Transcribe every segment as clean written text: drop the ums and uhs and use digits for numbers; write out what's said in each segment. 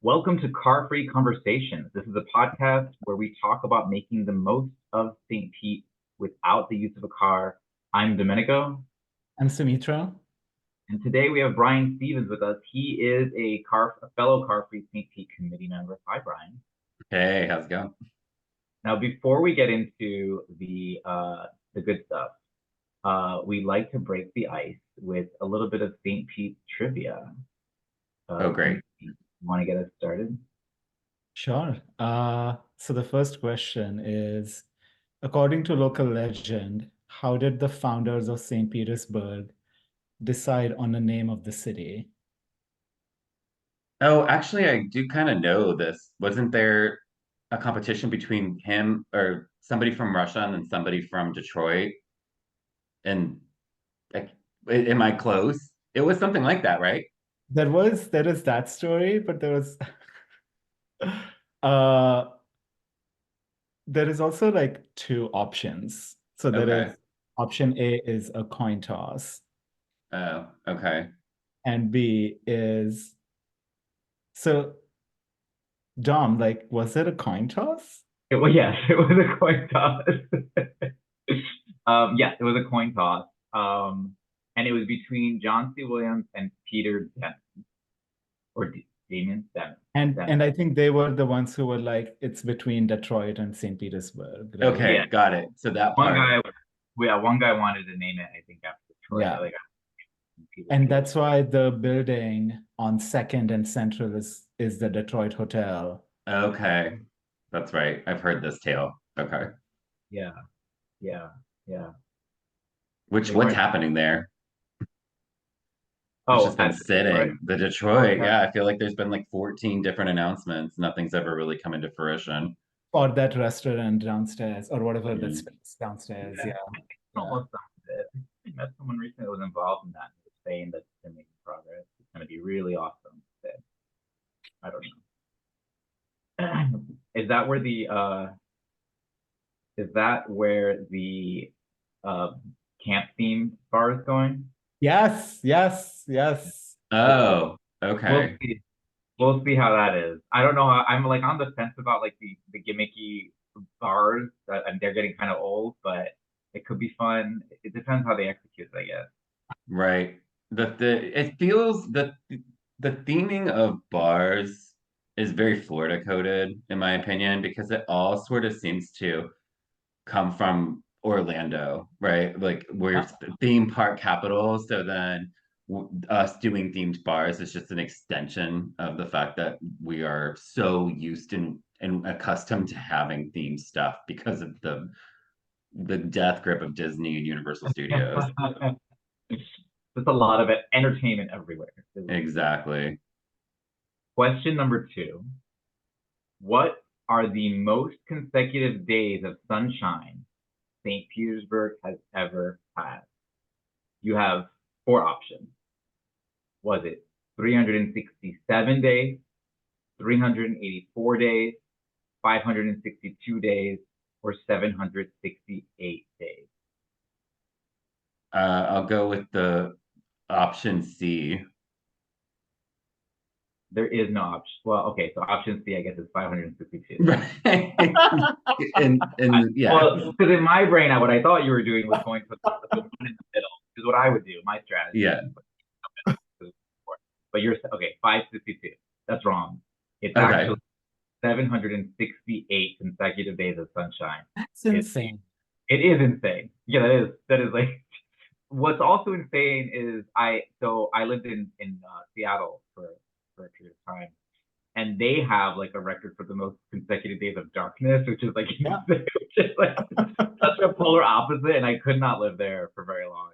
Welcome to Car Free Conversations. This is a podcast where we talk about making the most of St. Pete without the use of a car. I'm Domenico, I'm Saumitra. and today we have Brian Stevens with us. He is a fellow Car Free St. Pete committee member. Hi, Brian. Hey, how's it going? Now, before we get into the good stuff, we like to break the ice with a little bit of St. Pete trivia. Oh, great. You want to get us started? Sure. So the first question is, according to local legend, how did the founders of St. Petersburg decide on the name of the city? Oh, actually, I do kind of know this. Wasn't there a competition between him or somebody from Russia and then somebody from Detroit? And like, am I close? It was something like that, right? There is that story, but uh there is also like two options. So there Okay. is option A is a coin toss, Oh, okay. and B is so Dom, like, was it a coin toss? Yes, it was a coin toss. Yes, it was a coin toss. And it was between John C. Williams and Peter Dennis, or Damien Dennis. And I think they were the ones who were like, it's between Detroit and St. Petersburg, right? Yeah, Okay, got it. So that one part. guy, one guy wanted to name it, I think, after Detroit. Yeah. Like And that's why the building on Second and Central is the Detroit Hotel. Okay, that's right. I've heard this tale. Okay. yeah, yeah, yeah. Which They what's weren't. happening there? It's Oh, just been at Detroit. sitting. The Oh, Detroit, yeah, I feel like there's been like 14 different announcements. Nothing's ever really come into fruition. Or that restaurant downstairs, or whatever that Mm. space downstairs. yeah, Yeah. Yeah. almost done with it. I met someone recently that was involved in that. They were saying that they're making progress. It's going to be really awesome. I don't know. Is that where the uh camp theme bar is going? Yes, yes, yes. Okay. Oh, We'll okay. see. We'll see how that is. I don't know. I'm like on the fence about like the gimmicky bars that and they're getting kind of old, but it could be fun. It depends how they execute it, I guess. Right. The it feels the theming of bars is very Florida coded, in my opinion, because it all sort of seems to come from Orlando, right? Like we're Yeah. theme park capital, so then us doing themed bars is just an extension of the fact that we are so used and accustomed to having themed stuff because of the death grip of Disney and Universal Studios. There's a lot of it, entertainment everywhere. Exactly. Question number two. What are the most consecutive days of sunshine St. Petersburg has ever had? You have four options. Was it 367 days, 384 days, 562 days, or 768 days? I'll go with the option C. There is no option. Well, okay, so option C, I guess, is 562. Right. And yeah. Well, because in my brain, what I thought you were doing was going for the one in the middle, is what I would do. My strategy Yeah. is but you're okay, 562. That's wrong. It's Okay. actually 768 consecutive days of sunshine. That's It insane. it is insane. Yeah, that is like what's also insane is I lived in Seattle for a period of time, and they have like a record for the most consecutive days of darkness, which is like Yeah. insane, which is like such a polar opposite, and I could not live there for very long.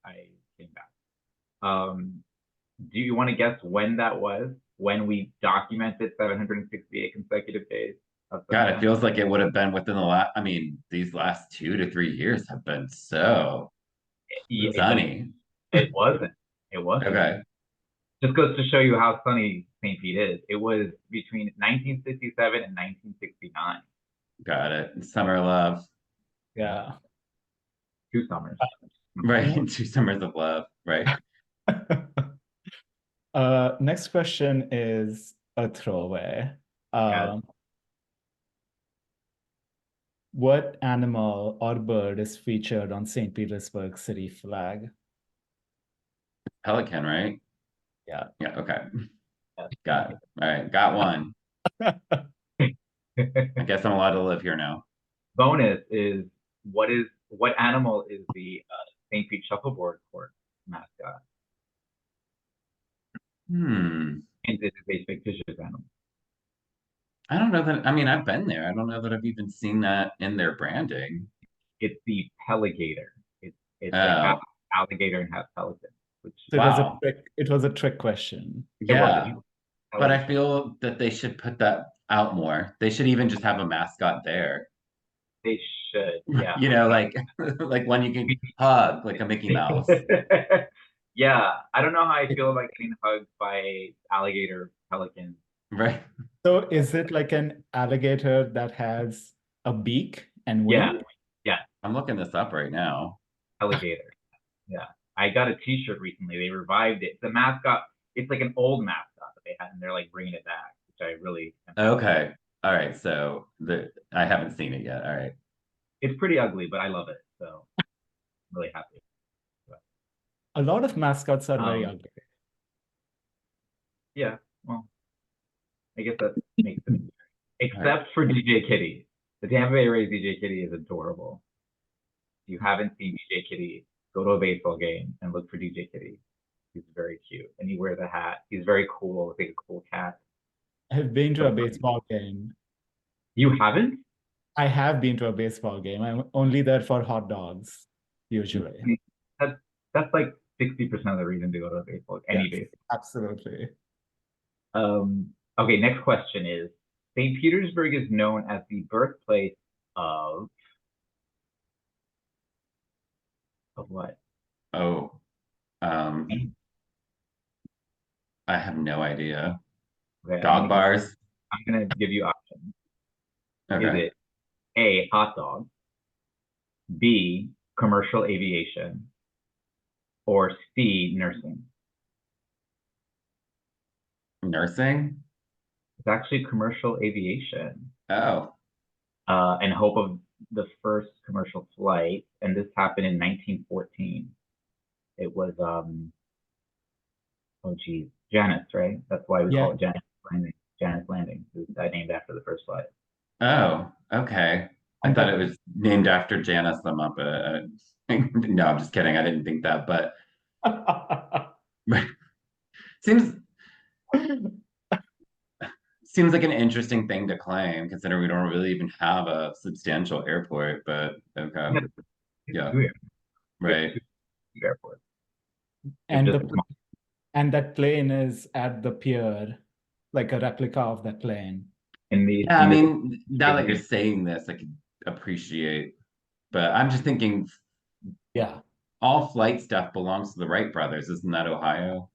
I came back. Um, do you want to guess when that was? When we documented 768 consecutive days of God, it sunshine? feels like it would have been within the last, I mean, these last 2 to 3 years have been so But sunny. it wasn't. It wasn't. Okay. Just goes to show you how sunny St. Pete is. It was between 1967 and 1969. Got it. Summer love. Yeah. 2 summers. Right. 2 summers of love. Right. Next question is a throwaway. What animal or bird is featured on St. Petersburg city flag? Pelican, right? Yeah. Yeah, okay. Yeah. Got it. All right, got one. I guess I'm allowed to live here now. Bonus is what animal is the St. Pete Shuffleboard Court mascot? Hmm. And this is a fictitious animal. I don't know that. I mean, I've been there. I don't know that I've even seen that in their branding. It's the peligator. It's like half Oh, alligator and half pelican, which So wow. it was a trick question. it was. Yeah, but I feel that they should put that out more. They should even just have a mascot there. They should, yeah. You know, like like one you can hug, like a Mickey Mouse. Yeah, I don't know how I feel about getting hugged by alligator pelicans. Right. So is it like an alligator that has a beak and Yeah, wing? yeah, I'm looking this up right now. alligator. Yeah, I got a T-shirt recently. They revived it. The mascot. It's like an old mascot that they had, and they're like bringing it back, which I really. Okay. All right. So I haven't seen it yet. All right. It's pretty ugly, but I love it, so I'm really happy. A lot of mascots are very Um, ugly. Yeah, well, I guess that makes it easier. All right. Except for DJ Kitty. The Tampa Bay Rays DJ Kitty is adorable. If you haven't seen DJ Kitty, go to a baseball game and look for DJ Kitty. He's very cute, and he wears a hat. He's very cool. Looks like a cool cat. I've been to So a baseball game. you haven't? I have been to a baseball game. I'm only there for hot dogs, usually. That's that's like 60% of the reason to go to a baseball, any Yes, baseball. absolutely. Okay, next question is St. Petersburg is known as the birthplace of what? Oh, I have no idea. Okay, Dog bars. I'm gonna give you options. Is Okay. it A, hot dog, B, commercial aviation, or C, nursing? Nursing. It's actually commercial aviation. Oh, And hope of the first commercial flight, and this happened in 1914. It was oh geez, Janus, right? That's why we Yeah. call it Janus Landing. Janus Landing. It was named after the first flight. oh, okay. I And thought that it was named after Janice the Muppet. No, I'm just kidding. I didn't think that, but seems seems like an interesting thing to claim, considering we don't really even have a substantial airport. But okay, yeah, Two right. airports. and Just and that plane is at the pier, like a replica of that plane. Yeah, I mean, now that you're saying this, I could appreciate, but I'm just thinking Yeah. all flight stuff belongs to the Wright brothers. Isn't that Ohio?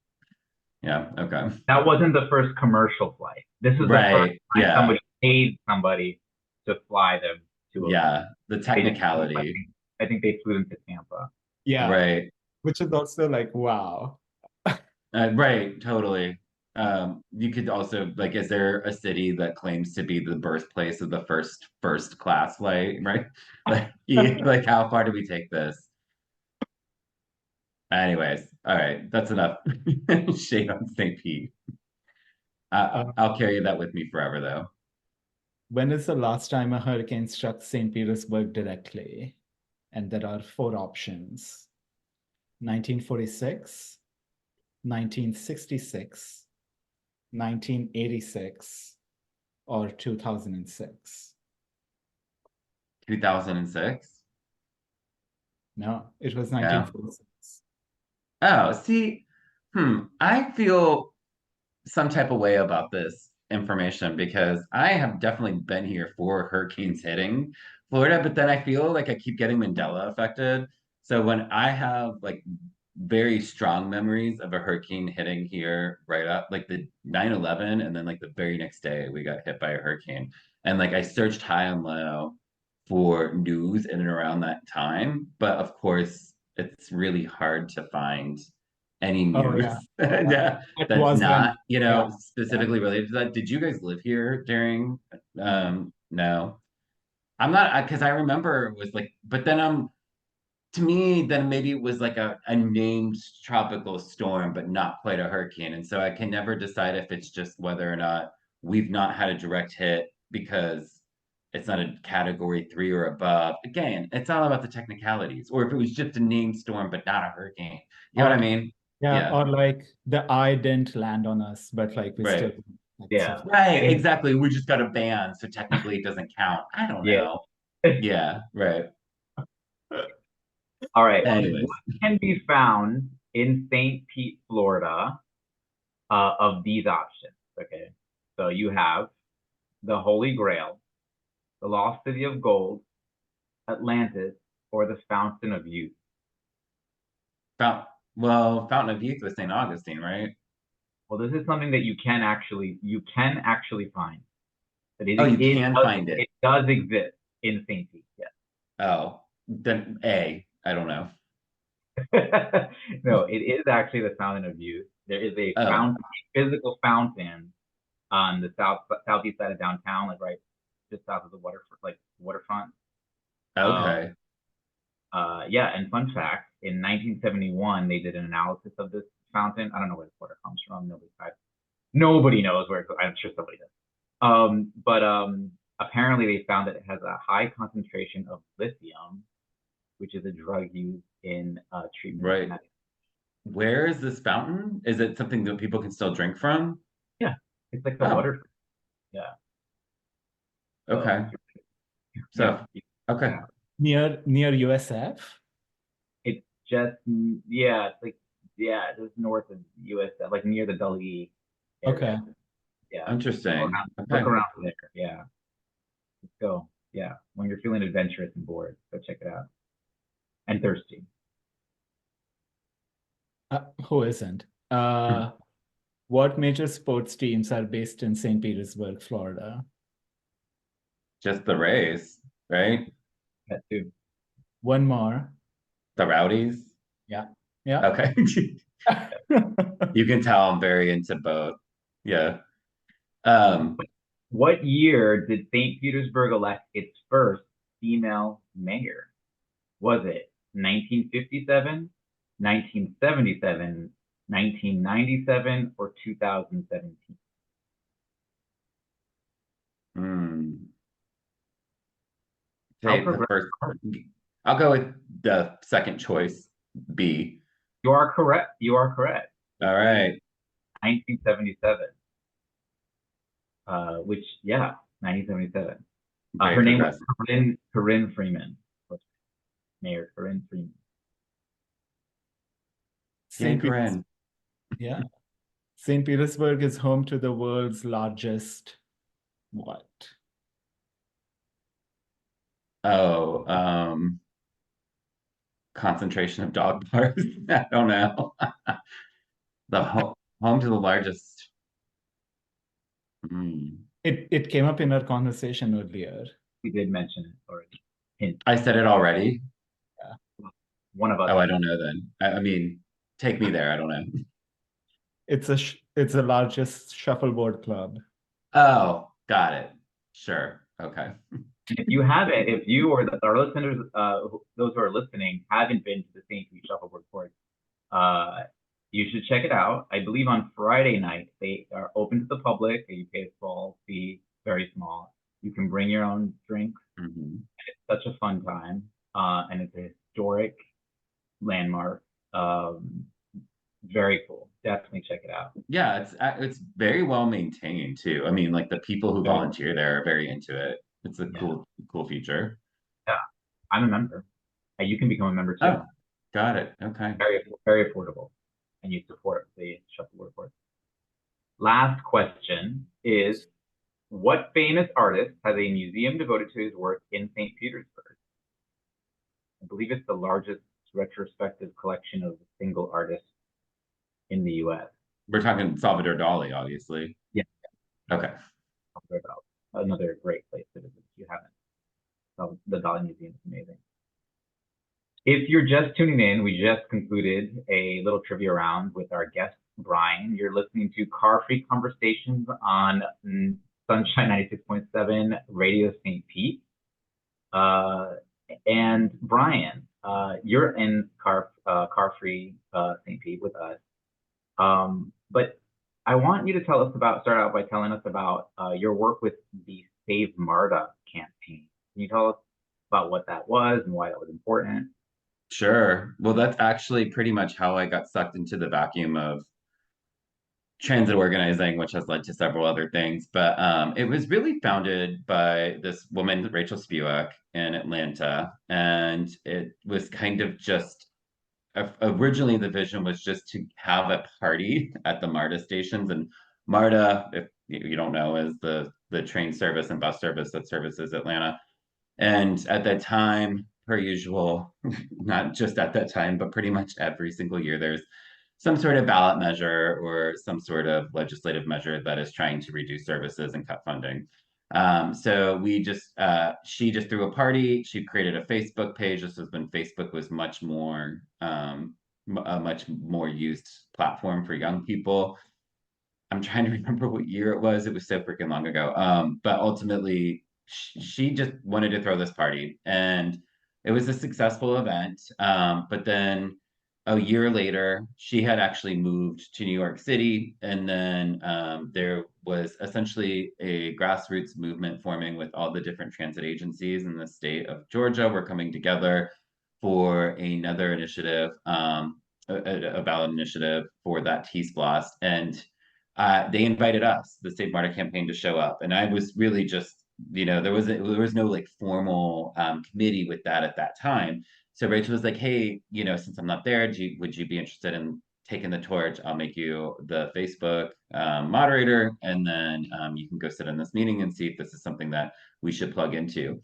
Yeah, okay. that wasn't the first commercial flight. This is the first Right. time Yeah. somebody paid somebody to fly them to Yeah. The technicality. I think they flew them to Tampa. Yeah. Right. Which is also like, wow. Right. Totally. You could also like, is there a city that claims to be the birthplace of the first class flight? Right. Like, yeah, like how far do we take this? Anyways, all right, that's enough shade on St. Pete. I'll carry that with me forever, though. When is the last time a hurricane struck St. Petersburg directly? And there are four options: 1946, 1966, 1986, or 2006. 2006? No, it was Yeah. 1946. Oh, see, I feel some type of way about this information because I have definitely been here for hurricanes hitting Florida, but then I feel like I keep getting Mandela affected. So when I have like very strong memories of a hurricane hitting here right up like the 9/11, and then like the very next day we got hit by a hurricane. And like I searched high and low for news in and around that time, but of course it's really hard to find any Oh, news yeah. yeah, That that's was when, not, you know, yeah. specifically related to that. Did you guys live here during, no. I'm not, because I remember it was like, but then to me, then maybe it was like a named tropical storm, but not quite a hurricane. And so I can never decide if it's just whether or not we've not had a direct hit because it's not a category 3 or above. Again, it's all about the technicalities. Or if it was just a named storm, but not a hurricane. You know what I mean? Yeah, Yeah. or like the eye didn't land on us, but like we still Right. like, Yeah. Right, exactly. We just got a ban, so technically it doesn't count. I don't Yeah. know. Yeah, right. All right. Anyways. What can be found in St. Pete, Florida, of these options? Okay. So you have the Holy Grail, the Lost City of Gold, Atlantis, or the Fountain of Youth. Fountain of Youth was St. Augustine, right? Well, this is something that you can actually find. That Oh, you can find it it. does exist in St. Pete, yes. Oh, then I don't know. No, it is actually the Fountain of Youth. There is a Oh, fountain, a physical fountain on the southeast side of downtown, like right just south of the waterfront. okay. Yeah, and fun fact, in 1971, they did an analysis of this fountain. I don't know where the water comes from. Nobody knows where. I'm sure somebody does. But apparently they found that it has a high concentration of lithium, which is a drug used in treatment. Right. Where is this fountain? Is it something that people can still drink from? Yeah, it's like the Oh, water. Yeah. okay. So, Yeah, okay. near USF. it's just it's like just north of US, like near the Dully area. Okay. Yeah. Interesting. Look Okay. around there. Yeah. Let's go. Yeah. When you're feeling adventurous and bored, go check it out. And thirsty. Who isn't? What major sports teams are based in St. Petersburg, Florida? Just the Rays, right? That too. One more. The Rowdies. Yeah. Yeah. Okay. You can tell I'm very into both. Yeah. What year did St. Petersburg elect its first female mayor? Was it 1957, 1977, 1997, or 2017? Say the first. I'll go with the second choice, B. You are correct. You are correct. All right. 1977. Which, yeah, 1977. Very Her name was progressive. Corinne Freeman. Mayor Corinne Freeman. St. Corinne. Yeah. St. Petersburg is home to the world's largest what? Oh, concentration of dog bars. I don't know. The home to the largest. It came up in our conversation earlier. We did mention it already. Hint. I said it already. Yeah. One of us. Oh, I don't know then. I mean, take me there. I don't know. It's the largest shuffleboard club. Oh, got it. Sure. Okay. If you haven't, if you or our listeners, those who are listening, haven't been to the St. Pete Shuffleboard Court, you should check it out. I believe on Friday night they are open to the public. You pay a small fee, very small. You can bring your own drinks. Mm-hmm. It's such a fun time, and it's a historic landmark. Very cool. Definitely check it out. Yeah, it's very well maintained too. I mean, like the people who volunteer there are very into it. It's a cool feature. Yeah, I'm a member. You can become a member too. Oh, got it. Okay. Very affordable, and you support the shuffleboard court. Last question is, what famous artist has a museum devoted to his work in St. Petersburg? I believe it's the largest retrospective collection of a single artist in the U.S. We're talking Salvador Dali, obviously. Yeah. Okay. Another great place to visit if you haven't. The Dali Museum is amazing. If you're just tuning in, we just concluded a little trivia round with our guest, Brian. You're listening to Car Free Conversations on Sunshine 96.7 Radio St. Pete. And Brian, you're in Car Free St. Pete with us. But I want you to start out by telling us about your work with the Save MARTA campaign. Can you tell us about what that was and why that was important? Sure. Well, that's actually pretty much how I got sucked into the vacuum of transit organizing, which has led to several other things. But it was really founded by this woman, Rachel Spivak, in Atlanta. And it was kind of just originally the vision was just to have a party at the MARTA stations. And MARTA, if you don't know, is the train service and bus service that services Atlanta. And at that time, per usual, not just at that time, but pretty much every single year, there's some sort of ballot measure or some sort of legislative measure that is trying to reduce services and cut funding. So she just threw a party. She created a Facebook page. This was when Facebook was much more, a much more used platform for young people. I'm trying to remember what year it was. It was so freaking long ago. But ultimately, she just wanted to throw this party, and it was a successful event. But then a year later, she had actually moved to New York City, and then there was essentially a grassroots movement forming with all the different transit agencies in the state of Georgia were coming together for another initiative, a ballot initiative for that T-Splost. And they invited us, the Save MARTA campaign, to show up. And I was really just, there was no like formal committee with that at that time. So Rachel was like, hey, since I'm not there, would you be interested in taking the torch? I'll make you the Facebook moderator, and then you can go sit in this meeting and see if this is something that we should plug into.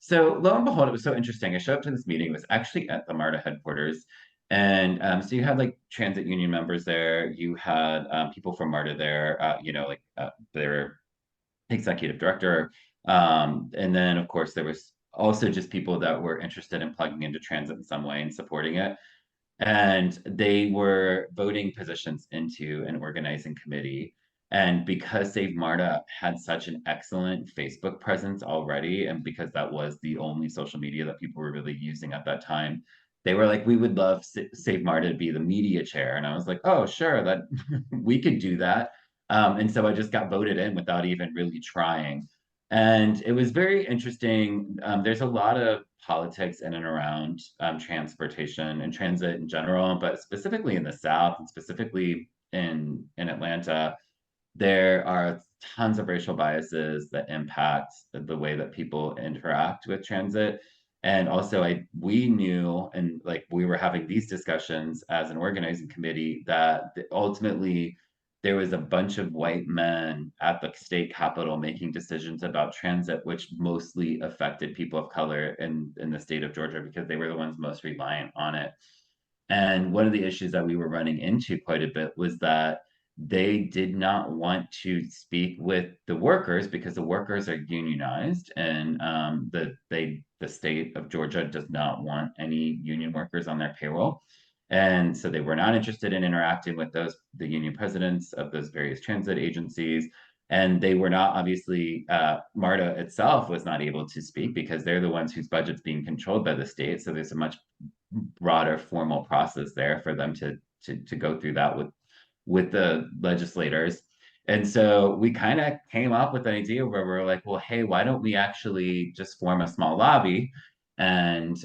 So lo and behold, it was so interesting. I showed up to this meeting. It was actually at the MARTA headquarters. And so you had like transit union members there. You had people from MARTA there, their executive director. And then, of course, there was also just people that were interested in plugging into transit in some way and supporting it. And they were voting positions into an organizing committee. And because Save MARTA had such an excellent Facebook presence already, and because that was the only social media that people were really using at that time, they were like, we would love Save MARTA to be the media chair. And I was like, oh, sure, that we could do that. And so I just got voted in without even really trying. And it was very interesting. There's a lot of politics in and around transportation and transit in general, but specifically in the South and specifically in Atlanta, there are tons of racial biases that impact the way that people interact with transit. And also, we knew, and like we were having these discussions as an organizing committee, that ultimately there was a bunch of white men at the state capitol making decisions about transit, which mostly affected people of color in the state of Georgia because they were the ones most reliant on it. And one of the issues that we were running into quite a bit was that they did not want to speak with the workers because the workers are unionized, and the state of Georgia does not want any union workers on their payroll. And so they were not interested in interacting with the union presidents of those various transit agencies. And they were not, obviously, MARTA itself was not able to speak because they're the ones whose budget's being controlled by the state. So there's a much broader formal process there for them to go through that with the legislators. And so we kind of came up with an idea where we're like, well, hey, why don't we actually just form a small lobby? And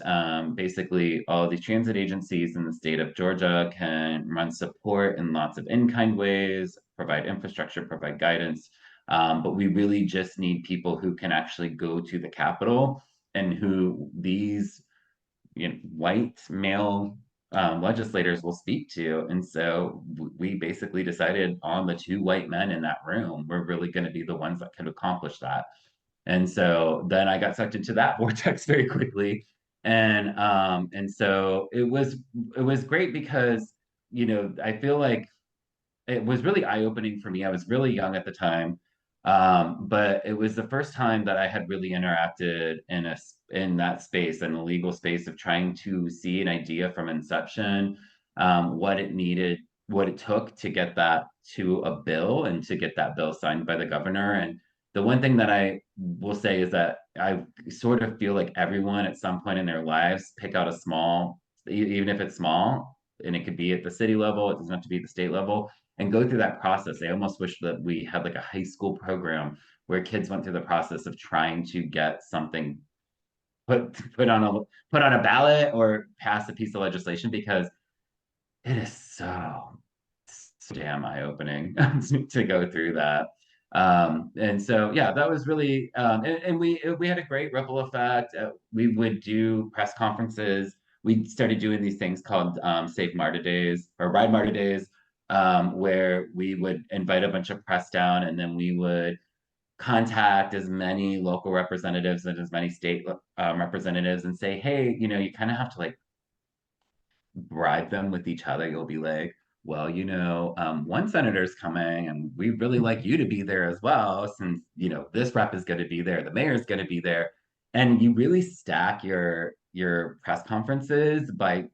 basically, all of these transit agencies in the state of Georgia can run support in lots of in-kind ways, provide infrastructure, provide guidance. But we really just need people who can actually go to the Capitol and who these white male legislators will speak to. And so we basically decided on the two white men in that room, we're really going to be the ones that could accomplish that. And so then I got sucked into that vortex very quickly. And so it was great because, I feel like it was really eye-opening for me. I was really young at the time. But it was the first time that I had really interacted in that space, in the legal space, of trying to see an idea from inception, what it needed, what it took to get that to a bill and to get that bill signed by the governor. And the one thing that I will say is that I sort of feel like everyone at some point in their lives pick out a small, even if it's small, and it could be at the city level, it doesn't have to be at the state level, and go through that process. I almost wish that we had like a high school program where kids went through the process of trying to get something put on a ballot or pass a piece of legislation, because it is so damn eye-opening to go through that. And so yeah, that was really and we had a great ripple effect. We would do press conferences. We started doing these things called Safe MARTA Days or Ride MARTA Days, where we would invite a bunch of press down, and then we would contact as many local representatives and as many state representatives and say, hey, you know, you kind of have to like bribe them with each other. You'll be like, well, you know, one senator's coming and we really like you to be there as well, since, you know, this rep is going to be there, the mayor's going to be there. And you really stack your press conferences by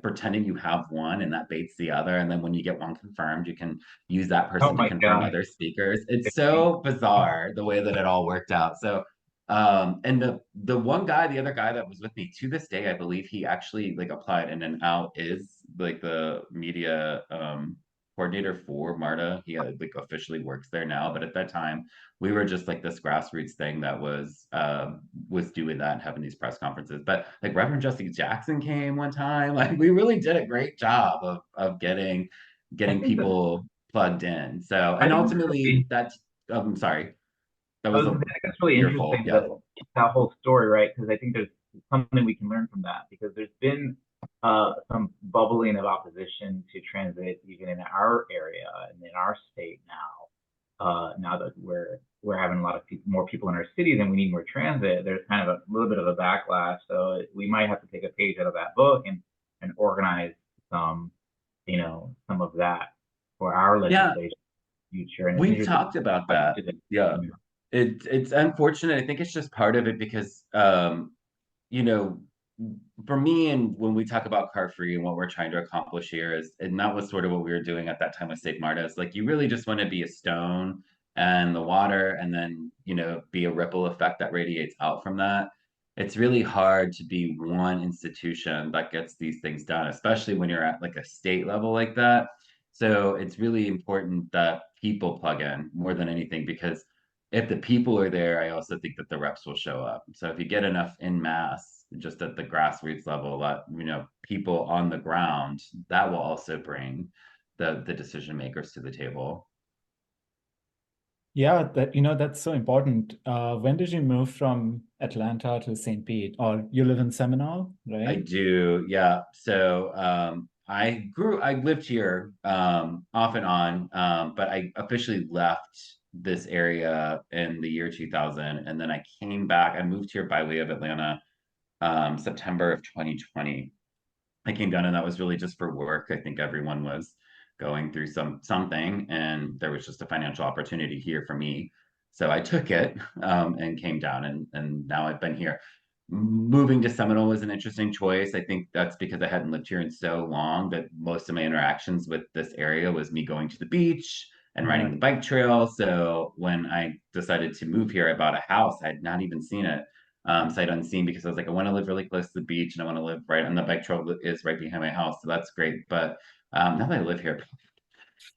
pretending you have one and that baits the other. And then when you get one confirmed, you can use that Oh person to my confirm God. other speakers. It's so bizarre the way that it all worked out. So and the one guy, the other guy that was with me to this day, I believe he actually like applied and then now is like the media coordinator for MARTA. He like officially works there now, but at that time we were just like this grassroots thing that was doing that and having these press conferences. But like Reverend Jesse Jackson came one time. Like we really did a great job of I getting think that people plugged in. So I and think it's ultimately really, that's I'm sorry. That I was was a gonna say, I think it's really your fault. interesting Yeah. that that whole story, right? Because I think there's something we can learn from that, because there's been some bubbling of opposition to transit even in our area and in our state now. Now that we're having a lot of people, more people in our cities, and we need more transit, there's kind of a little bit of a backlash. So we might have to take a page out of that book and organize some, you know, some of that for our Yeah, legislation future. And it's we've interesting talked about how you that. did it. Yeah. You know. It's unfortunate. I think it's just part of it because you know, for me, and when we talk about car free and what we're trying to accomplish here is, and that was sort of what we were doing at that time with Safe MARTA, is like you really just want to be a stone and the water, and then, you know, be a ripple effect that radiates out from that. It's really hard to be one institution that gets these things done, especially when you're at like a state level like that. So it's really important that people plug in more than anything, because if the people are there, I also think that the reps will show up. So if you get enough in mass, just at the grassroots level, that, you know, people on the ground, that will also bring the decision makers to the table. Yeah, that that's so important. When did you move from Atlanta to St. Pete? Or you live in Seminole, I right? do, yeah. So I lived here off and on, but I officially left this area in the year 2000, and then I came back. I moved here by way of Atlanta, September of 2020. I came down, and that was really just for work. I think everyone was going through something, and there was just a financial opportunity here for me. So I took it and came down, and now I've been here. Moving to Seminole was an interesting choice. I think that's because I hadn't lived here in so long that most of my interactions with this area was me going to the beach and riding Right. the bike trail. So when I decided to move here, I bought a house. I had not even seen it sight unseen, because I was like, I want to live really close to the beach and I want to live right on the bike trail that is right behind my house. So that's great. But now that I live here,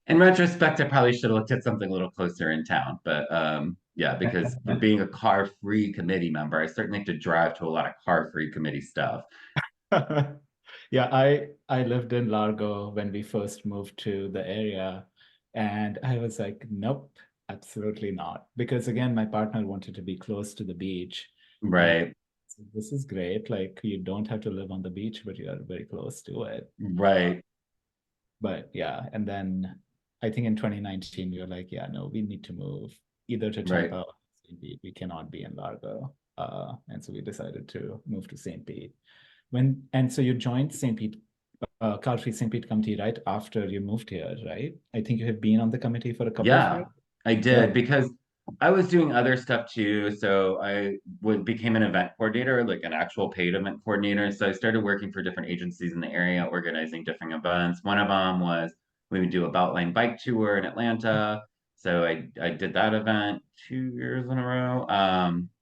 in retrospect, I probably should have looked at something a little closer in town. But yeah, because for being a car-free committee member, I certainly have to drive to a lot of car-free committee stuff. Yeah, I lived in Largo when we first moved to the area, and I was like, nope, absolutely not. Because again, my partner wanted to be close to the beach. And Right, this is great. Like you don't have to live on the beach, but you are very close to it. right, But yeah, and then I think in 2019 we were like, yeah, no, we need to move either to right. Tampa or St. Pete. We cannot be in Largo. And so we decided to move to St. Pete. And so you joined St. Pete, Car Free St. Pete Committee right after you moved here, right? I think you have been on the committee for a couple of Yeah, years. I Yeah. did, because I was doing other stuff too. So became an event coordinator, like an actual paid event coordinator. So I started working for different agencies in the area, organizing different events. One of them was we would do a Beltline bike tour in Atlanta. So I did that event 2 years in a row.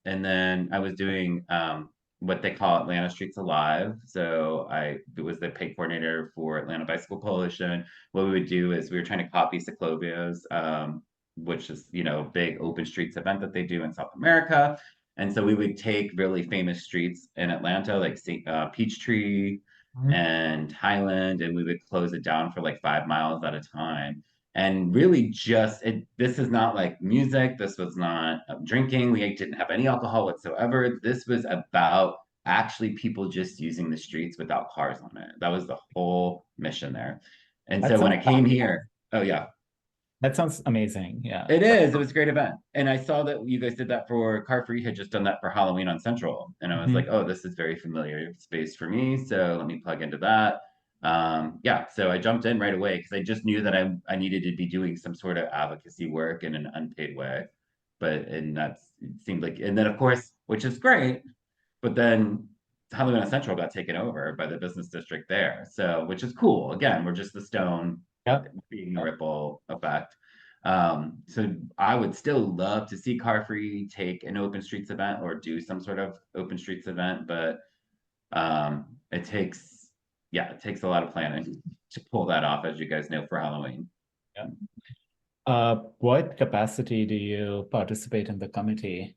And then I was doing what they call Atlanta Streets Alive. So I was the paid coordinator for Atlanta Bicycle Coalition. What we would do is we were trying to copy Ciclovia's which is, big open streets event that they do in South America. And so we would take really famous streets in Atlanta, like Peachtree and Highland, and we would close it down for like 5 miles at a time. And really this is not like music. This was not drinking. We didn't have any alcohol whatsoever. This was about actually people just using the streets without cars on it. That was the whole mission there. And That so when sounds I came here, oh yeah, that sounds amazing. Yeah. it is. It was a great event. And I saw that you guys did that for Car Free, had just done that for Halloween on Central. And I was like, oh, this is very familiar space for me. So let me plug into that. Yeah, so I jumped in right away because I just knew that I needed to be doing some sort of advocacy work in an unpaid way. And it seemed like, and then of course, which is great, but then Halloween on Central got taken over by the business district there. So, which is cool. Again, we're just the stone Yeah. being the ripple effect. So I would still love to see Car Free take an open streets event or do some sort of open streets event, but it takes a lot of planning to pull that off, as you guys know, for Halloween. Yeah. What capacity do you participate in the committee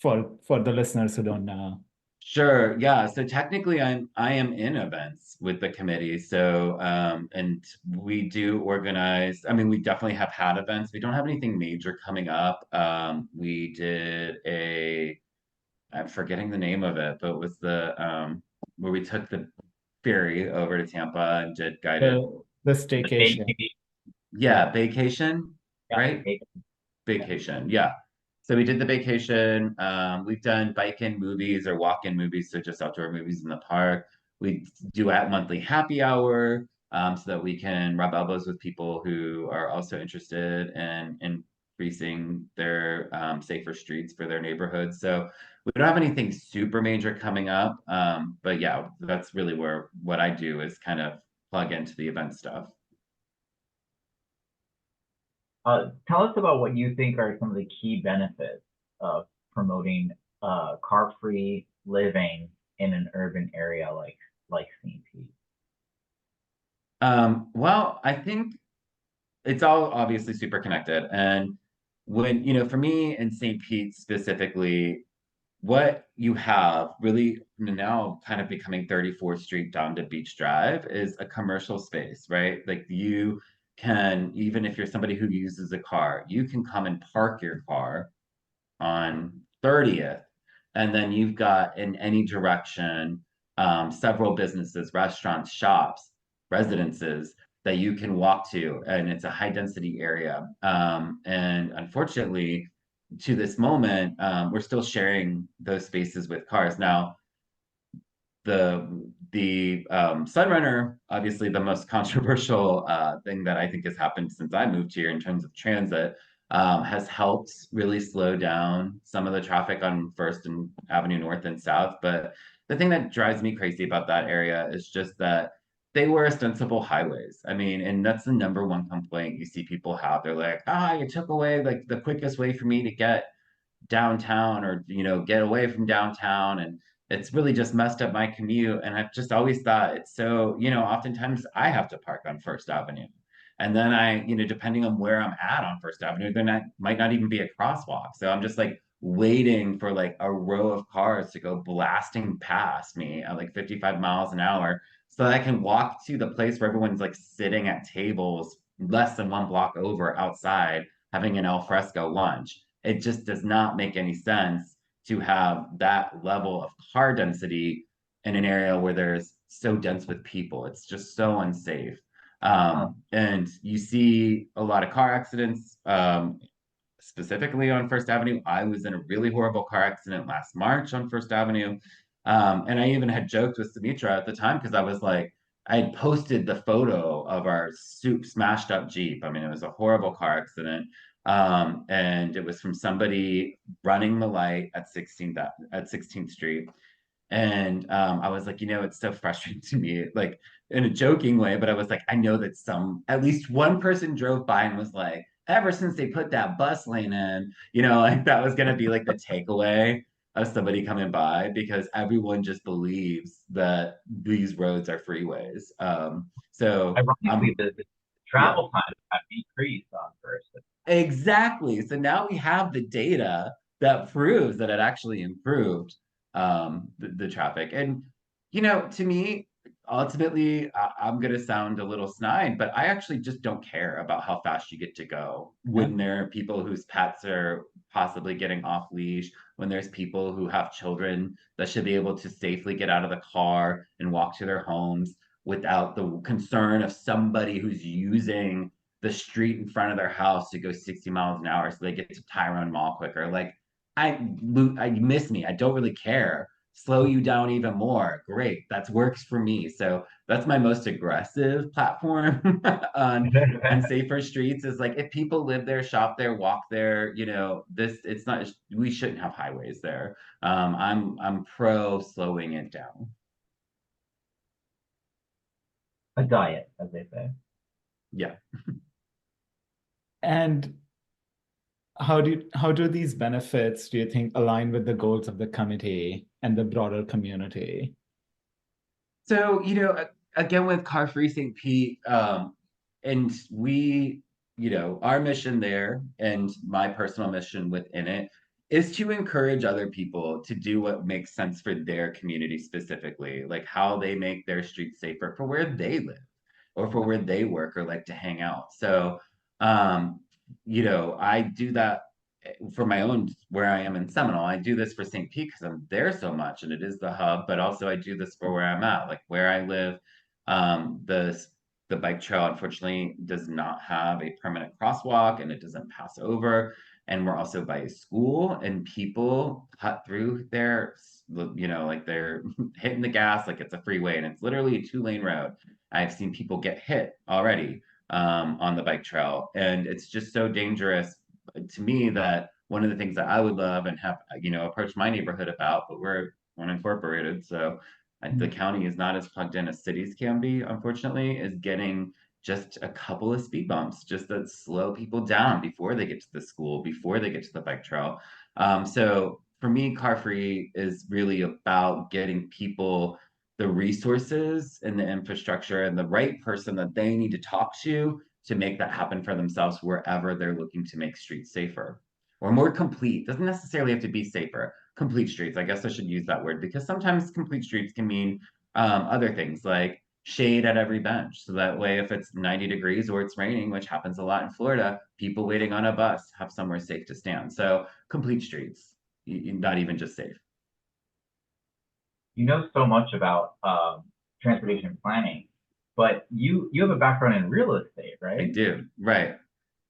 for the listeners who don't know? Sure. Yeah. So technically I am in events with the committee. So and we do organize, I mean, we definitely have had events. We don't have anything major coming up. We did I'm forgetting the name of it, but it was the where we took the ferry over to Tampa and did guided The staycation. vacation, right? Vacation, yeah. So we did the vacation. We've done bike-in movies or walk-in movies, so just outdoor movies in the park. We do at monthly happy hour, so that we can rub elbows with people who are also interested in increasing their safer streets for their neighborhoods. So we don't have anything super major coming up, but yeah, that's really where what I do is kind of plug into the event stuff. Tell us about what you think are some of the key benefits of promoting car-free living in an urban area like St. Pete. Well, I think it's all obviously super connected. And when, for me in St. Pete specifically, what you have really now kind of becoming 34th Street down to Beach Drive is a commercial space, right? Like you can, even if you're somebody who uses a car, you can come and park your car on 30th, and then you've got in any direction several businesses, restaurants, shops, residences that you can walk to, and it's a high density area. And unfortunately, to this moment, we're still sharing those spaces with cars. Now, the Sunrunner, obviously the most controversial thing that I think has happened since I moved here in terms of transit, has helped really slow down some of the traffic on First and Avenue North and South. But the thing that drives me crazy about that area is just that they were ostensible highways. I mean, and that's the number one complaint you see people have. They're like, you took away like the quickest way for me to get downtown or get away from downtown, and it's really just messed up my commute. And I've just always thought it's so, oftentimes I have to park on First Avenue, and then depending on where I'm at on First Avenue, then that might not even be a crosswalk, so I'm just like waiting for like a row of cars to go blasting past me at like 55 miles an hour so that I can walk to the place where everyone's like sitting at tables less than 1 block over outside having an al fresco lunch. It just does not make any sense to have that level of car density in an area where there's so dense with people. It's just so unsafe. And you see a lot of car accidents, specifically on First Avenue. I was in a really horrible car accident last March on First Avenue. And I even had joked with Saumitra at the time because I was like, I had posted the photo of our smashed up Jeep. I mean, it was a horrible car accident. And it was from somebody running the light at 16th Street. And I was like, it's so frustrating to me, like in a joking way, but I was like, I know that at least one person drove by and was like, ever since they put that bus lane in, like that was gonna be like the takeaway of somebody coming by, because everyone just believes that these roads are freeways. So Ironically, the yeah. travel times have decreased on first. Exactly. So now we have the data that proves that it actually improved the traffic. And, to me, ultimately, I'm going to sound a little snide, but I actually just don't care about how fast you get to go when there are people whose pets are possibly getting off leash, when there's people who have children that should be able to safely get out of the car and walk to their homes without the concern of somebody who's using the street in front of their house to go 60 miles an hour so they get to Tyrone Mall quicker. Like, I miss me. I don't really care. Slow you down even more. Great. That works for me. So that's my most aggressive platform on safer streets, is like, if people live there, shop there, walk there, it's not, we shouldn't have highways there. I'm pro slowing it down. A diet, as they say. Yeah. And how do these benefits, do you think, align with the goals of the committee and the broader community? So, again, with Car Free St. Pete, and we, our mission there and my personal mission within it is to encourage other people to do what makes sense for their community specifically, like how they make their streets safer for where they live or for where they work or like to hang out. So, I do that for my own, where I am in Seminole. I do this for St. Pete because I'm there so much and it is the hub, but also I do this for where I'm at, like where I live. The bike trail unfortunately does not have a permanent crosswalk and it doesn't pass over. And we're also by a school, and people cut through there, like they're hitting the gas like it's a freeway, and it's literally a 2-lane road. I've seen people get hit already on the bike trail, and it's just so dangerous to me that one of the things that I would love and have, approach my neighborhood about, but we're unincorporated, so the county is not as plugged in as cities can be, unfortunately, is getting just a couple of speed bumps just that slow people down before they get to the school, before they get to the bike trail. So for me, Car Free is really about getting people the resources and the infrastructure and the right person that they need to talk to make that happen for themselves wherever they're looking to make streets safer or more complete. Doesn't necessarily have to be safer. Complete streets. I guess I should use that word, because sometimes complete streets can mean other things like shade at every bench. So that way, if it's 90 degrees or it's raining, which happens a lot in Florida, people waiting on a bus have somewhere safe to stand. So complete streets, not even just safe. You know so much about transportation planning, but you have a background in real estate, I right? do, right.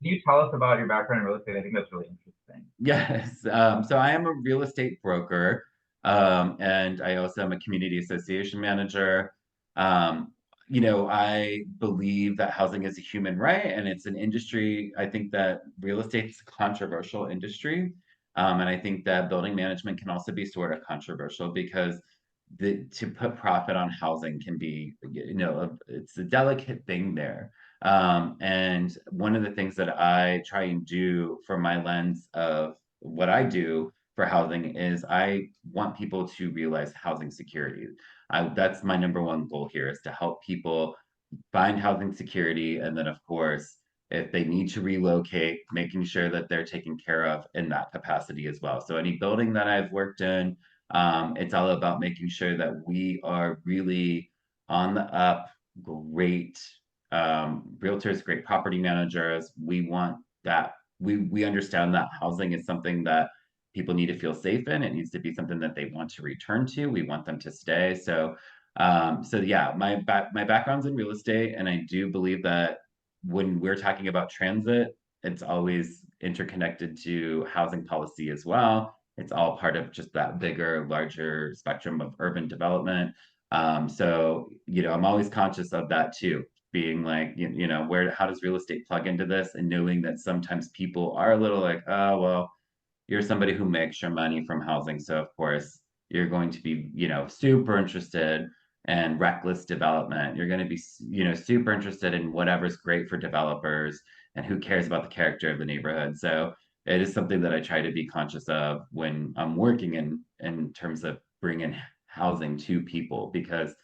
Can you tell us about your background in real estate? I think that's really interesting. Yes. So I am a real estate broker, and I also am a community association manager. I believe that housing is a human right, and it's an industry. I think that real estate is a controversial industry, and I think that building management can also be sort of controversial, because to put profit on housing can be, it's a delicate thing there. And one of the things that I try and do from my lens of what I do for housing is I want people to realize housing security. That's my number one goal here, is to help people find housing security. And then, of course, if they need to relocate, making sure that they're taken care of in that capacity as well. So any building that I've worked in, it's all about making sure that we are really on the up, great realtors, great property managers. We want that. We understand that housing is something that people need to feel safe in. It needs to be something that they want to return to. We want them to stay. So yeah, my background's in real estate, and I do believe that when we're talking about transit, it's always interconnected to housing policy as well. It's all part of just that bigger, larger spectrum of urban development. So, I'm always conscious of that too, being like, how does real estate plug into this? And knowing that sometimes people are a little like, oh, well, you're somebody who makes your money from housing. So of course you're going to be, super interested in reckless development. You're going to be, super interested in whatever's great for developers and who cares about the character of the neighborhood. So it is something that I try to be conscious of when I'm working in terms of bringing housing to people, because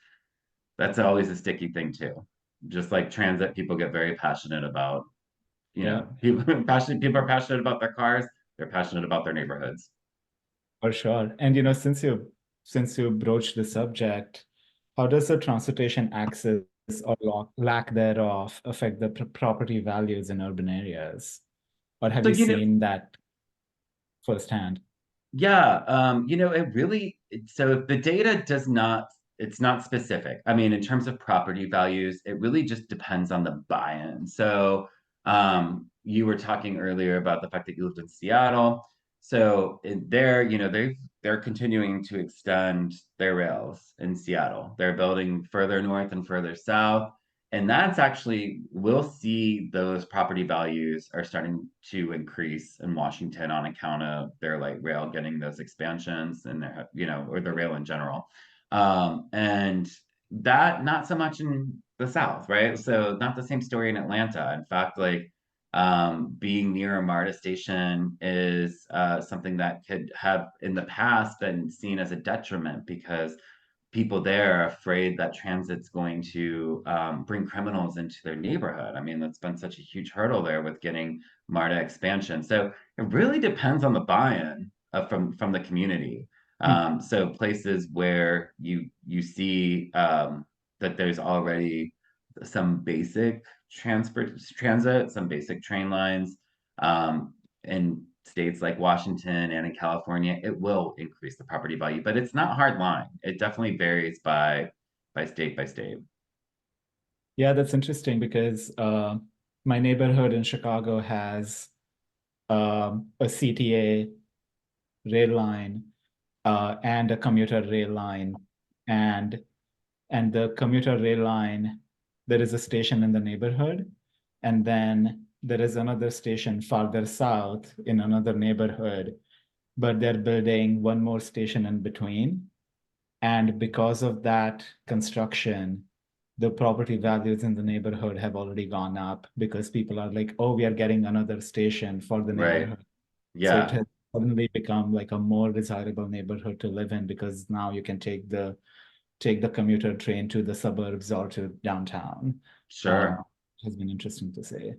that's always a sticky thing too. Just like transit, people get very passionate about, Yeah, people are passionate about their cars, they're passionate about their neighborhoods. for sure. And since you broached the subject, how does the transportation access or lack thereof affect the property values in urban areas? Or have So, you seen that firsthand? yeah, it really, so the data it's not specific. I mean, in terms of property values, it really just depends on the buy-in. So, you were talking earlier about the fact that you lived in Seattle. So there, they're continuing to extend their rails in Seattle. They're building further north and further south. And that's actually, we'll see those property values are starting to increase in Washington on account of their light rail getting those expansions and their, or the rail in general. And that not so much in the South, right? So not the same story in Atlanta. In fact, like being near a MARTA station is something that could have in the past been seen as a detriment, because people there are afraid that transit's going to bring criminals into their neighborhood. I mean, that's been such a huge hurdle there with getting MARTA expansion. So it really depends on the buy-in from the community. So places where you see that there's already some basic transit, some basic train lines, in states like Washington and in California, it will increase the property value, but it's not hard line. It definitely varies by state by state. Yeah, that's interesting because my neighborhood in Chicago has a CTA rail line and a commuter rail line, and the commuter rail line, there is a station in the neighborhood, and then there is another station farther south in another neighborhood, but they're building one more station in between. And because of that construction, the property values in the neighborhood have already gone up because people are like, oh, we are getting another station for the Right. neighborhood. So it Yeah, has suddenly become like a more desirable neighborhood to live in because now you can take the commuter train to the suburbs or to downtown. sure. Has been interesting to see.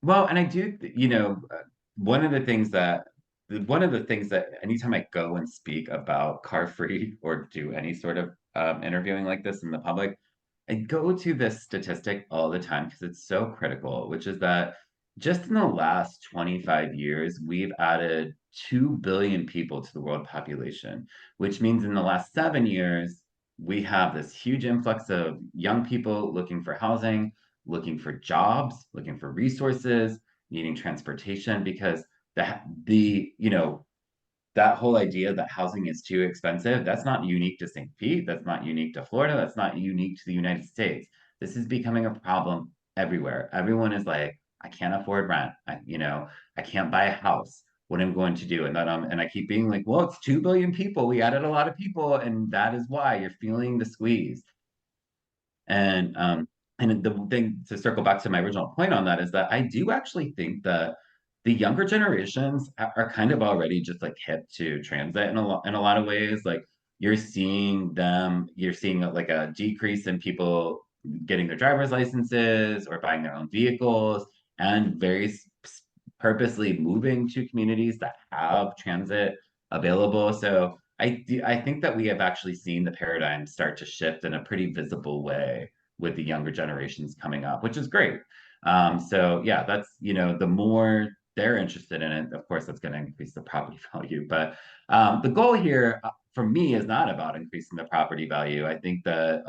Well, and I do, one of the things that anytime I go and speak about car free or do any sort of interviewing like this in the public, I go to this statistic all the time because it's so critical, which is that just in the last 25 years, we've added 2 billion people to the world population, which means in the last 7 years, we have this huge influx of young people looking for housing, looking for jobs, looking for resources, needing transportation, because that whole idea that housing is too expensive, that's not unique to St. Pete, that's not unique to Florida, that's not unique to the United States. This is becoming a problem everywhere. Everyone is like, I can't afford rent. I can't buy a house. What am I going to do? And I keep being like, well, it's 2 billion people. We added a lot of people, and that is why you're feeling the squeeze. And the thing, to circle back to my original point on that, is that I do actually think that the younger generations are kind of already just like hip to transit in a lot of ways. Like you're seeing like a decrease in people getting their driver's licenses or buying their own vehicles, and purposely moving to communities that have transit available. So I think that we have actually seen the paradigm start to shift in a pretty visible way with the younger generations coming up, which is great. So yeah, that's, the more they're interested in it, of course, that's going to increase the property value. But the goal here for me is not about increasing the property value. I think that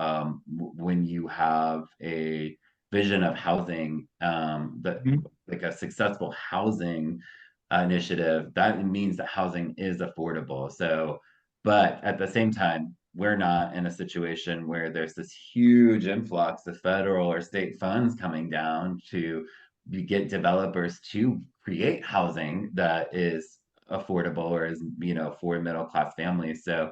when you have a vision of housing, like a successful housing initiative, that means that housing is affordable. So, but at the same time, we're not in a situation where there's this huge influx of federal or state funds coming down to get developers to create housing that is affordable or is, for middle class families. So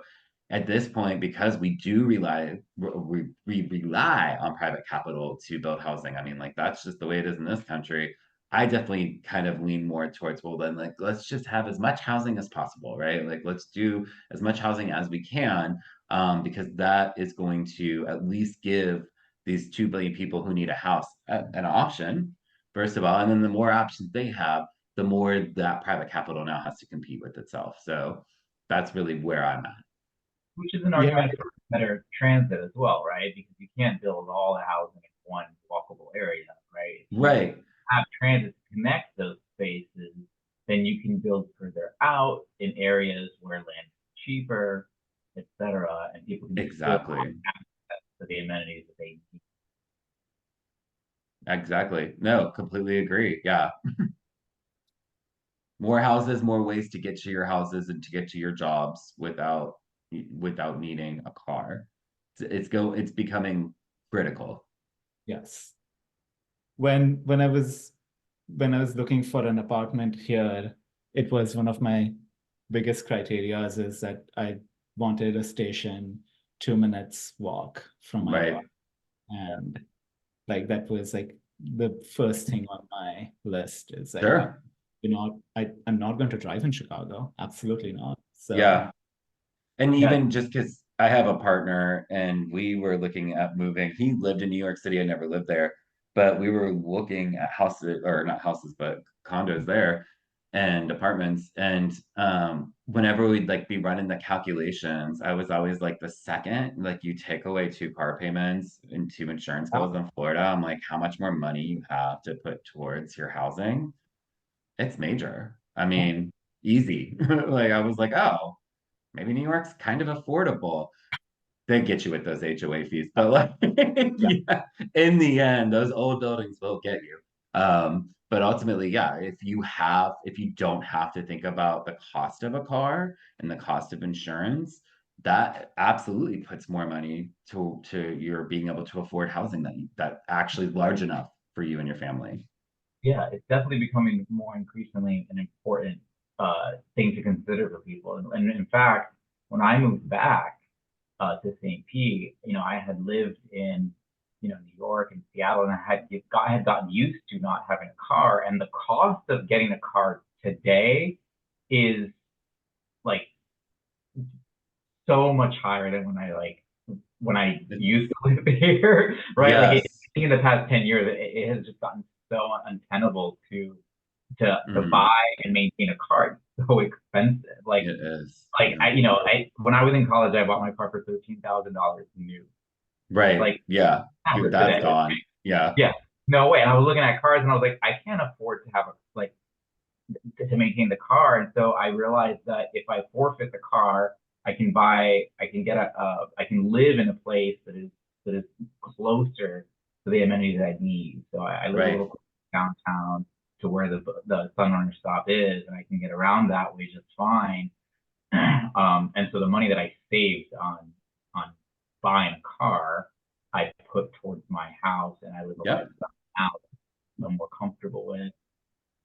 at this point, because we do rely on private capital to build housing, I mean, like that's just the way it is in this country. I definitely kind of lean more towards, well, then like let's just have as much housing as possible, right? Like let's do as much housing as we can, because that is going to at least give these 2 billion people who need a house an option, first of all, and then the more options they have, the more that private capital now has to compete with itself. So that's really where I'm at. Which is an Yeah. argument for better transit as well, right? Because you can't build all the housing in one walkable area, right? If you Right. have transit to connect those spaces, then you can build further out in areas where land is cheaper, et cetera, and people can still have Exactly. access to the amenities that they need. Exactly. No, completely agree. Yeah. More houses, more ways to get to your houses and to get to your jobs without needing a car. It's becoming critical. Yes. When I was looking for an apartment here, it was one of my biggest criterias is that I wanted a station 2 minutes walk from my Right. apartment. And like that was like the first thing on my list is like, Sure. I'm not going to drive in Chicago. Absolutely not. So Yeah. And Yeah. even just because I have a partner and we were looking at moving, he lived in New York City, I never lived there, but we were looking at houses, or not houses, but condos there and apartments. And whenever we'd like be running the calculations, I was always like, the second like you take away 2 car payments and 2 insurance bills in Florida, I'm like, how much more money you have to put towards your housing? It's major. I mean, easy. Like I was like, oh, maybe New York's kind of affordable. They get you with those HOA fees, but like, yeah, in the end, those old buildings will get you. But ultimately, yeah, if you don't have to think about the cost of a car and the cost of insurance, that absolutely puts more money to your being able to afford housing that actually large enough for you and your family. Yeah, it's definitely becoming more increasingly an important thing to consider for people. And in fact, when I moved back to St. Pete, I had lived in, New York and Seattle, and I had gotten used to not having a car. And the cost of getting a car today is like so much higher than when I used to live here, right? Like Yes. in the past 10 years, it has just gotten so untenable to Mhm. buy and maintain a car. It's so expensive. Like It is. like Yeah. I when I was in college, I bought my car for $13,000 new. Right. Like Yeah. That's today. gone. Yeah. Yeah. No way. And I was looking at cars and I was like, I can't afford to have to maintain the car. And so I realized that if I forfeit the car, I can I can live in a place that is closer to the amenities I need. So I live a Right. little closer downtown to where the Sunrunner stop is, and I can get around that way just fine. And so the money that I saved on buying a car, I put towards my house, and I live a Yep. lifestyle now that I'm more comfortable with.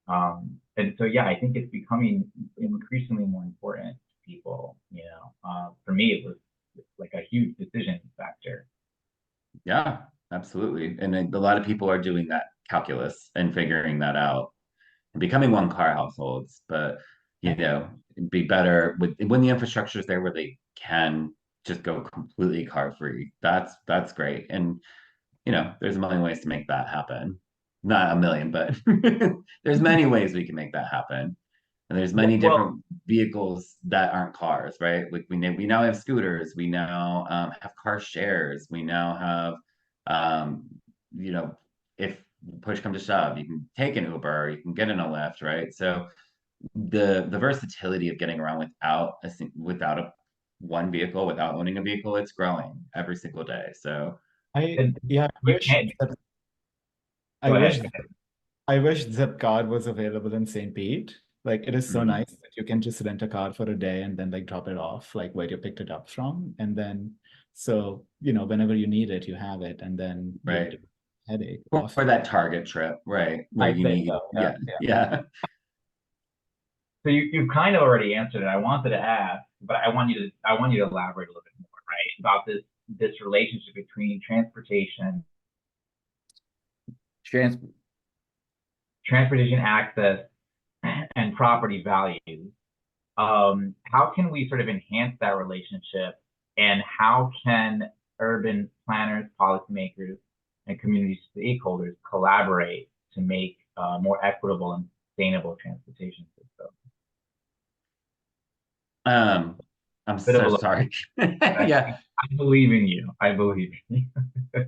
And so, yeah, I think it's becoming increasingly more important to people. For me, it was like a huge decision factor. Yeah, absolutely. And a lot of people are doing that calculus and figuring that out and becoming one car households. But it'd be better when the infrastructure is there where they can just go completely car free. That's great. And there's a million ways to make that happen. Not a million, but there's many ways we can make that happen. And there's many Well, different vehicles that aren't cars, right? Like we now have scooters, we now have car shares, we now have, you know, if push come to shove, you can take an Uber, or you can get in a Lyft, right? So the versatility of getting around without a one vehicle, without owning a vehicle, it's growing every single day. So I you can't I go wish ahead. I wish Zipcard was available in St. Pete. Like it is so mhm. nice that you can just rent a car for a day and then like drop it off like where you picked it up from. And then, so, whenever you need it, you have it. And then you don't Right. have a headache. For that Target trip, right? Where I you think need, so, yeah, yeah. So you've kind of already answered it. I wanted to ask, but I want you to elaborate a little bit more, right? About this relationship between transportation access and property values. How can we sort of enhance that relationship, and how can urban planners, policymakers, and community stakeholders collaborate to make more equitable and sustainable transportation system? I'm Bit of so a sorry. I, Yeah. I believe in you. I believe in you.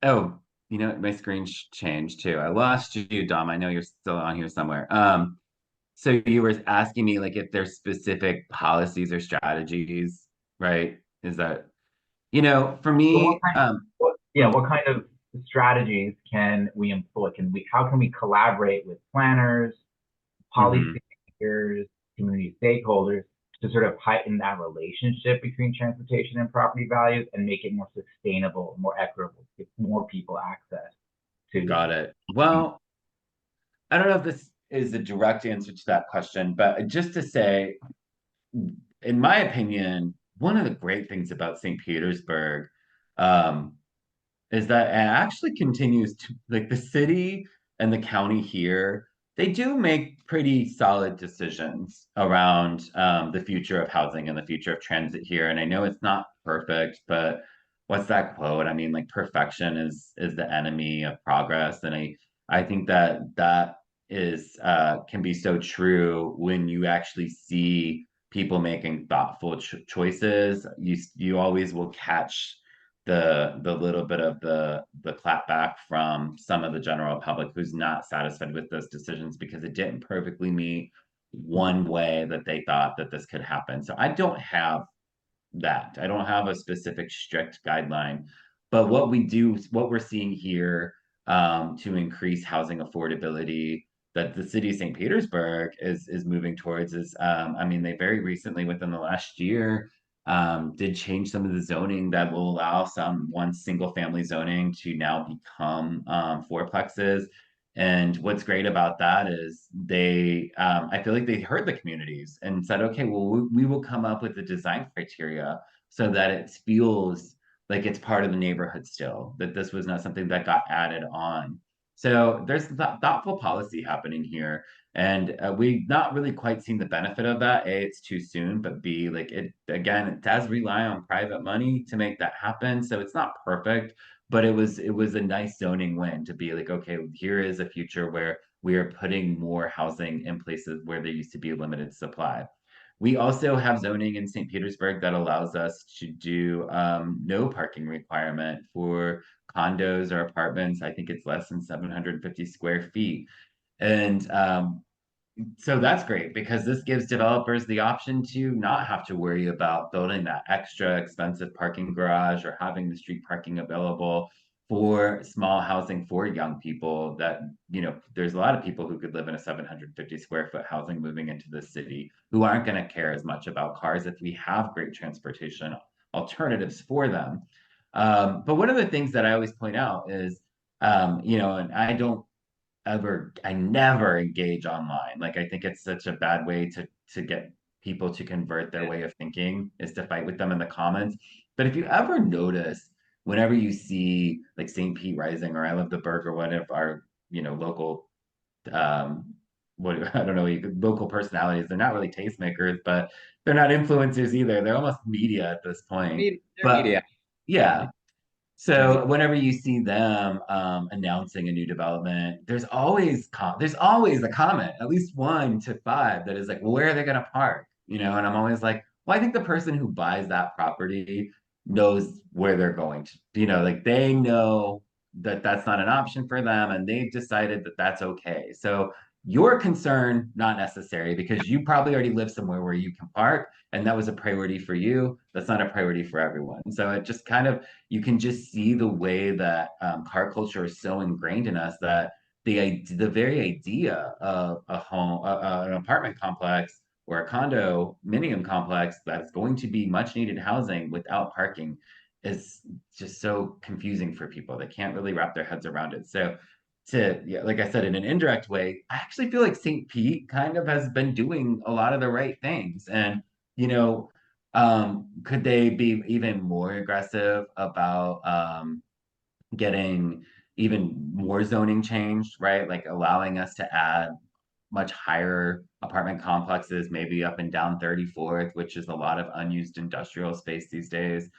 Oh, my screen changed too. I lost you, Dom. I know you're still on here somewhere. So you were asking me like if there's specific policies or strategies, right? Is that, for So me, what kind of strategies can we employ? How can we collaborate with planners, mhm. policymakers, community stakeholders to sort of heighten that relationship between transportation and property values and make it more sustainable, more equitable, give more people access to. Got it. Well, I don't know if this is a direct answer to that question, but just to say, in my opinion, one of the great things about St. Petersburg, um, is that it actually continues to, like, the city and the county here, they do make pretty solid decisions around the future of housing and the future of transit here. And I know it's not perfect, but what's that quote? I mean, like perfection is the enemy of progress. And I think that is can be so true when you actually see people making thoughtful choices. You always will catch the little bit of the clap back from some of the general public who's not satisfied with those decisions because it didn't perfectly meet one way that they thought that this could happen. So I don't have that. I don't have a specific strict guideline, but what we're seeing here to increase housing affordability that the city of St. Petersburg is moving towards is, I mean, they very recently, within the last year, did change some of the zoning that will allow some one single family zoning to now become fourplexes. And what's great about that is I feel like they heard the communities and said, okay, well, we will come up with the design criteria so that it feels like it's part of the neighborhood still, that this was not something that got added on. So there's thoughtful policy happening here. And we've not really quite seen the benefit of that. A, it's too soon, but B, like it does rely on private money to make that happen. So it's not perfect, but it was a nice zoning win to be like, okay, here is a future where we are putting more housing in places where there used to be a limited supply. We also have zoning in St. Petersburg that allows us to do no parking requirement for condos or apartments. I think it's less than 750 square feet. And so that's great because this gives developers the option to not have to worry about building that extra expensive parking garage or having the street parking available for small housing for young people that, there's a lot of people who could live in a 750 square foot housing moving into the city who aren't going to care as much about cars if we have great transportation alternatives for them. But one of the things that I always point out is, and I never engage online. Like I think it's such a bad way to get people to convert their way of thinking is to fight with them in the comments. But if you ever notice, whenever you see like St. Pete Rising or I Love the Burger, one of our local what I don't know local personalities, they're not really tastemakers, but they're not influencers either. They're almost media at this point. But Media. yeah, so whenever you see them announcing a new development, there's always a comment, at least 1 to 5, that is like, well, where are they going to park? And I'm always like, well, I think the person who buys that property knows where they're going to. Like they know that that's not an option for them, and they've decided that that's okay. So your concern not necessary because you probably already live somewhere where you can park, and that was a priority for you. That's not a priority for everyone. So it just kind of you can just see the way that car culture is so ingrained in us that the very idea of a home, an apartment complex or a condominium complex that's going to be much needed housing without parking is just so confusing for people. They can't really wrap their heads around it. So yeah, like I said, in an indirect way, I actually feel like St. Pete kind of has been doing a lot of the right things. And, you know, could they be even more aggressive about getting even more zoning changed, right? Like allowing us to add much higher apartment complexes, maybe up and down 34th, which is a lot of unused industrial space these days.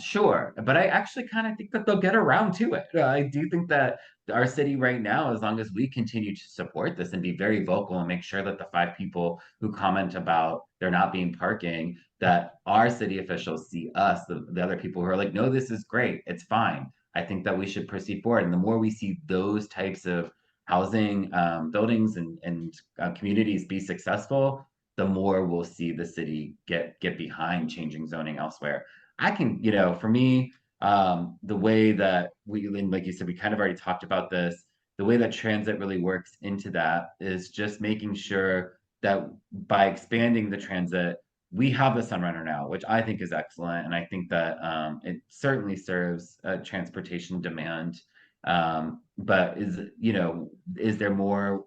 Sure, but I actually kind of think that they'll get around to it. I do think that our city right now, as long as we continue to support this and be very vocal and make sure that the 5 people who comment about there not being parking, that our city officials see us, the other people who are like, no, this is great, it's fine. I think that we should proceed forward. And the more we see those types of housing buildings and communities be successful, the more we'll see the city get behind changing zoning elsewhere. I can, for me, the way that like you said, we kind of already talked about this. The way that transit really works into that is just making sure that by expanding the transit, we have the Sunrunner now, which I think is excellent, and I think that it certainly serves a transportation demand. But is there more?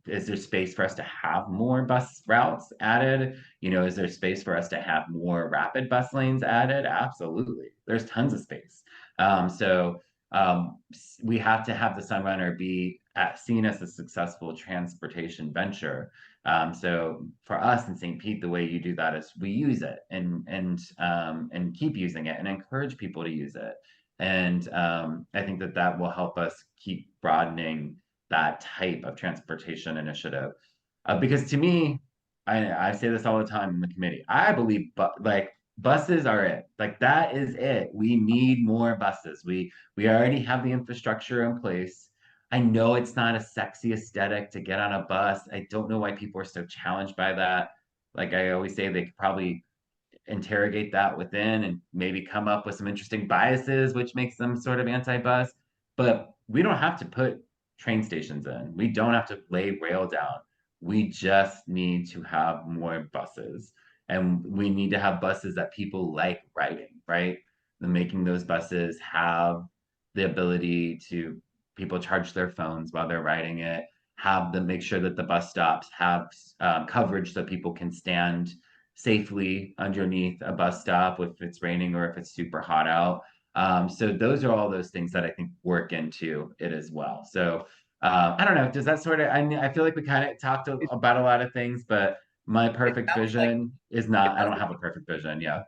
Is there space for us to have more bus routes added? Is there space for us to have more rapid bus lanes added? Absolutely. There's tons of space. So we have to have the Sunrunner be seen as a successful transportation venture. So for us in St. Pete, the way you do that is we use it and keep using it and encourage people to use it. And I think that will help us keep broadening that type of transportation initiative. Because to me, I say this all the time in the committee. I believe, like buses are it. Like that is it. We need more buses. We already have the infrastructure in place. I know it's not a sexy aesthetic to get on a bus. I don't know why people are so challenged by that. Like I always say, they could probably interrogate that within and maybe come up with some interesting biases, which makes them sort of anti-bus. But we don't have to put train stations in. We don't have to lay rail down. We just need to have more buses. And we need to have buses that people like riding, right? And making those buses have the ability to people charge their phones while they're riding it, have them make sure that the bus stops have coverage so people can stand safely underneath a bus stop if it's raining or if it's super hot out. So those are all those things that I think work into it as well. So I don't know. Does that sort of? I feel like we kind of talked about a lot of things, but my It perfect sounds like vision is not. I don't have a perfect vision. Yeah.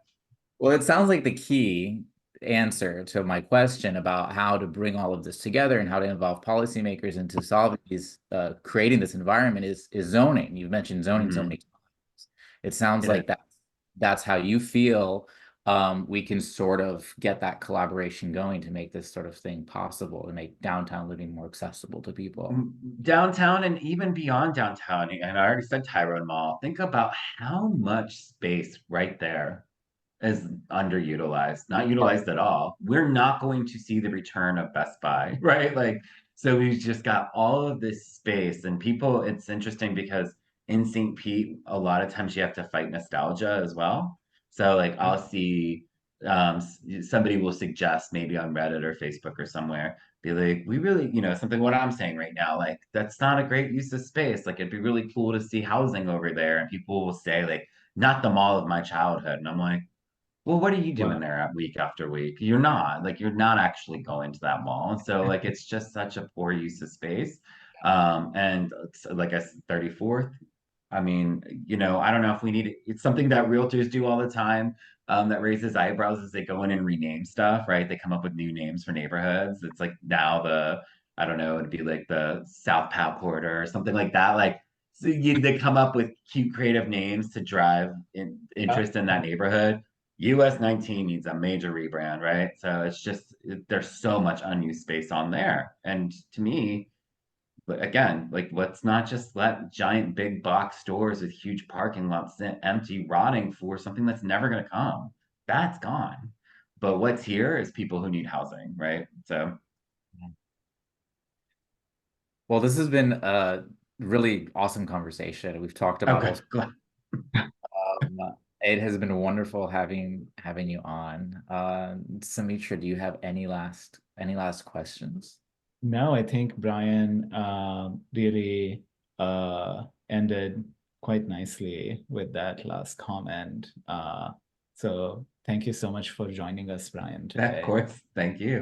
Well, it sounds like the key answer to my question about how to bring all of this together and how to involve policymakers into solving these, creating this environment is zoning. You've mentioned zoning so Mhm. many times. It sounds It like is. that's how you feel we can sort of get that collaboration going to make this sort of thing possible, to make downtown living more accessible to people. Downtown and even beyond downtown, and I already said Tyrone Mall. Think about how much space right there is underutilized, not utilized at all. We're not going to see the return of Best Buy, right? Like, so we've just got all of this space, and people, it's interesting because in St. Pete, a lot of times you have to fight nostalgia as well. So, like, I'll see somebody will suggest maybe on Reddit or Facebook or somewhere, be like, we really, something what I'm saying right now, like, that's not a great use of space. Like, it'd be really cool to see housing over there. And people will say, like, not the mall of my childhood. And I'm like, well, what are you doing Wow. there week after week? You're not actually going to that mall. And so like it's just such a poor use of space. And like I said, 34th. I mean, I don't know if we need it. It's something that realtors do all the time. That raises eyebrows as they go in and rename stuff, right? They come up with new names for neighborhoods. It's like now I don't know, it'd be like the South Pow Corridor or something like that. Like, so they come up with cute, creative names to drive interest in that neighborhood. US 19 needs a major rebrand, right? So it's just there's so much unused space on there. And to me, but again, like let's not just let giant big box stores with huge parking lots sit empty, rotting for something that's never gonna come. That's gone. But what's here is people who need housing, right? So Well, this has been a really awesome conversation. We've talked about Okay, all it has been wonderful having you on. Saumitra, do you have any last questions? No, I think Brian really ended quite nicely with that last comment. So thank you so much for joining us, Brian, today. of course. Thank you.